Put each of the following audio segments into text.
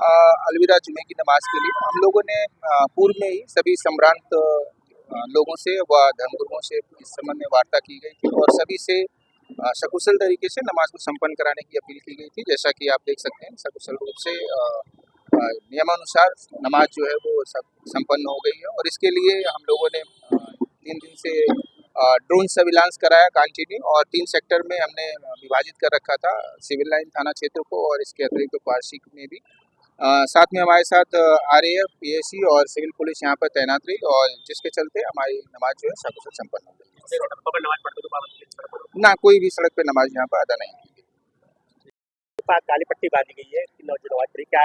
अलविदा जुमे की नमाज के लिए हम लोगों ने पूर्व में ही सभी संभ्रांत लोगों से व धर्मगुरुओं से इस संबंध में वार्ता की गई थी और सभी से सकुशल तरीके से नमाज को संपन्न कराने की अपील की गई थी। जैसा कि आप देख सकते हैं सकुशल रूप से नियमानुसार नमाज जो है वो सब संपन्न हो गई है और इसके लिए हम लोगों ने 3 दिन से ड्रोन सर्विलांस कराया कंटिन्यू और 3 सेक्टर में हमने विभाजित कर रखा था, सिविल लाइन थाना क्षेत्र को और इसके अतिरिक्त वार्षिक में भी। साथ में हमारे साथ आरएएफ, पीएसी और सिविल पुलिस यहाँ पर तैनात रही और जिसके चलते हमारी नमाज जो है सकुशल संपन्न हो गई। ना कोई भी सड़क पे नमाज यहाँ पर अदा नहीं की गई। काली पट्टी बांधी गई है, क्या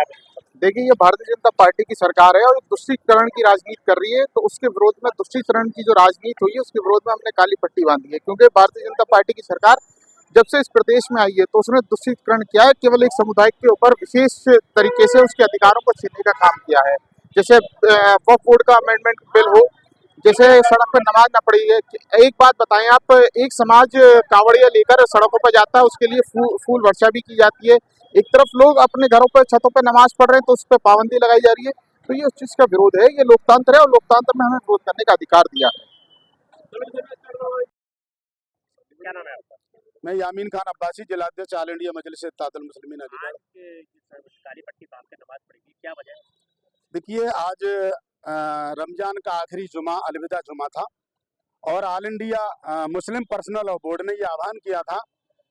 देखिए, ये भारतीय जनता पार्टी की सरकार है और तुष्टीकरण की राजनीति कर रही है, तो उसके विरोध में तुष्टीकरण की जो राजनीति हुई है उसके विरोध में हमने काली पट्टी बांधी है। क्योंकि भारतीय जनता पार्टी की सरकार जब से इस प्रदेश में आई है तो उसने तुष्टीकरण किया है, केवल एक समुदाय के ऊपर विशेष तरीके से उसके अधिकारों को छीनने का काम किया है। जैसे वक्फ बोर्ड का अमेंडमेंट बिल हो, जैसे सड़क पर नमाज न पढ़ी है। एक बात बताएं आप, एक समाज कावड़िया लेकर सड़कों पर जाता है, उसके लिए फूल वर्षा भी की जाती है। एक तरफ लोग अपने घरों पर छतों पर नमाज पढ़ रहे हैं तो उस पर पाबंदी लगाई जा रही है। तो ये उस चीज का विरोध है, ये लोकतंत्र है और लोकतंत्र में हमें विरोध करने का अधिकार दिया है। क्या नाम है आपका? मैं यामीन खान अब्बासी, जिलाध्यक्ष ऑल इंडिया मजलिस इत्तेहादुल मुस्लिमीन अलीगढ़। काली पट्टी बांध के नमाज पढ़ेगी, क्या वजह है? देखिए, आज रमजान का आखिरी जुमा अलविदा जुमा था और all India Muslim personal law board ने ये आह्वान किया था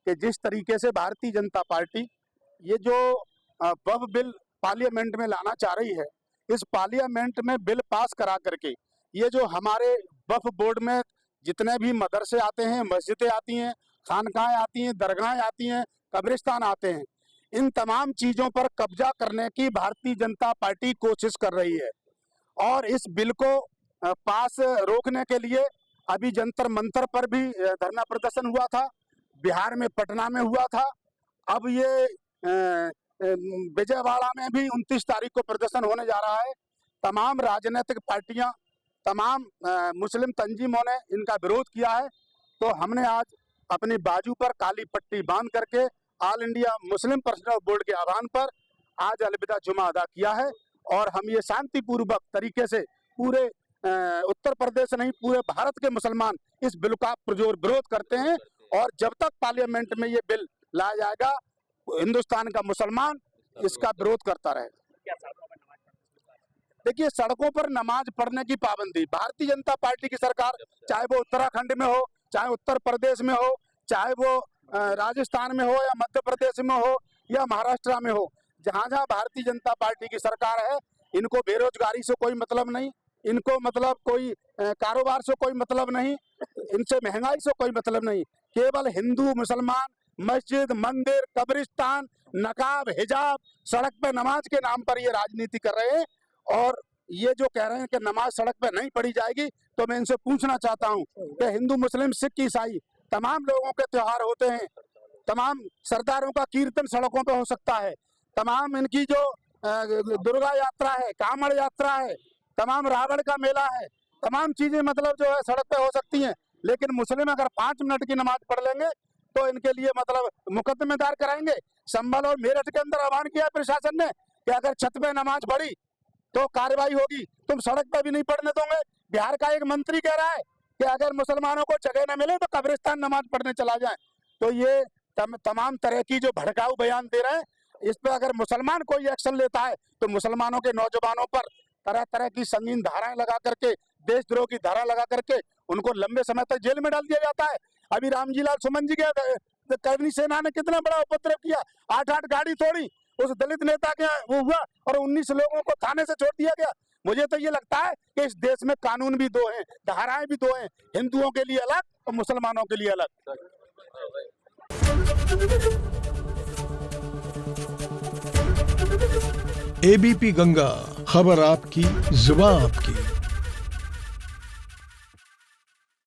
कि जिस तरीके से भारतीय जनता पार्टी ये जो वक्फ बिल पार्लियामेंट में लाना चाह रही है, इस पार्लियामेंट में बिल पास करा करके ये जो हमारे वक्फ बोर्ड में जितने भी मदरसे आते हैं, मस्जिदें आती हैं, खानकाएं आती हैं, दरगाहें आती हैं, कब्रिस्तान आते हैं, इन तमाम चीज़ों पर कब्जा करने की भारतीय जनता पार्टी कोशिश कर रही है। और इस बिल को पास रोकने के लिए अभी जंतर मंतर पर भी धरना प्रदर्शन हुआ था, बिहार में पटना में हुआ था, अब ये विजयवाड़ा में भी 29 तारीख को प्रदर्शन होने जा रहा है। तमाम राजनीतिक पार्टियां, तमाम मुस्लिम तंजीमों ने इनका विरोध किया है। तो हमने आज अपनी बाजू पर काली पट्टी बांध करके all India Muslim personal board के आह्वान पर आज अलविदा जुमा अदा किया है और हम ये शांतिपूर्वक तरीके से पूरे उत्तर प्रदेश नहीं पूरे भारत के मुसलमान इस बिल का पुरजोर विरोध करते हैं और जब तक पार्लियामेंट में ये बिल लाया जाएगा हिंदुस्तान का मुसलमान इसका विरोध करता रहेगा। देखिए, सड़कों पर नमाज पढ़ने की पाबंदी भारतीय जनता पार्टी की सरकार, चाहे वो उत्तराखंड में हो, चाहे उत्तर प्रदेश में हो, चाहे वो राजस्थान में हो या मध्य प्रदेश में हो या महाराष्ट्र में हो, जहाँ जहाँ भारतीय जनता पार्टी की सरकार है, इनको बेरोजगारी से कोई मतलब नहीं, इनको मतलब कोई कारोबार से कोई मतलब नहीं, इनसे महंगाई से कोई मतलब नहीं। केवल हिंदू मुसलमान मस्जिद, मंदिर, कब्रिस्तान, नकाब, हिजाब, सड़क पे नमाज के नाम पर ये राजनीति कर रहे हैं। और ये जो कह रहे हैं कि नमाज सड़क पे नहीं पढ़ी जाएगी, तो मैं इनसे पूछना चाहता हूँ कि हिंदू, मुस्लिम, सिख, ईसाई तमाम लोगों के त्योहार होते हैं, तमाम सरदारों का कीर्तन सड़कों पे हो सकता है, तमाम इनकी जो दुर्गा यात्रा है, कांवड़ यात्रा है, तमाम रावण का मेला है, तमाम चीजें मतलब जो है सड़क पे हो सकती हैं। लेकिन मुस्लिम अगर 5 मिनट की नमाज पढ़ लेंगे तो इनके लिए मतलब मुकदमेदार कराएंगे। संभल और मेरठ के अंदर आह्वान किया प्रशासन ने कि अगर छत पे नमाज पढ़ी तो कार्रवाई होगी, तुम सड़क पे भी नहीं पढ़ने दोगे। बिहार का एक मंत्री कह रहा है कि अगर मुसलमानों को जगह न मिले तो कब्रिस्तान नमाज पढ़ने चला जाए। तो ये तमाम तरह की जो भड़काऊ बयान दे रहे हैं, इस पर अगर मुसलमान कोई एक्शन लेता है तो मुसलमानों के नौजवानों पर तरह तरह की संगीन धाराएं लगा करके, देशद्रोह की धारा लगा करके उनको लंबे समय तक जेल में डाल दिया जाता है। अभी रामजी लाल सुमन जी के कैबिनेट सेना ने कितना बड़ा उपद्रव किया, 8 गाड़ी तोड़ी, उस दलित नेता के वो हुआ और 19 लोगों को थाने से छोड़ दिया गया। मुझे तो ये लगता है कि इस देश में कानून भी 2 हैं, धाराएं भी 2 हैं, हिंदुओं के लिए अलग और मुसलमानों के लिए अलग। एबीपी गंगा, खबर आपकी, जुबान आपकी।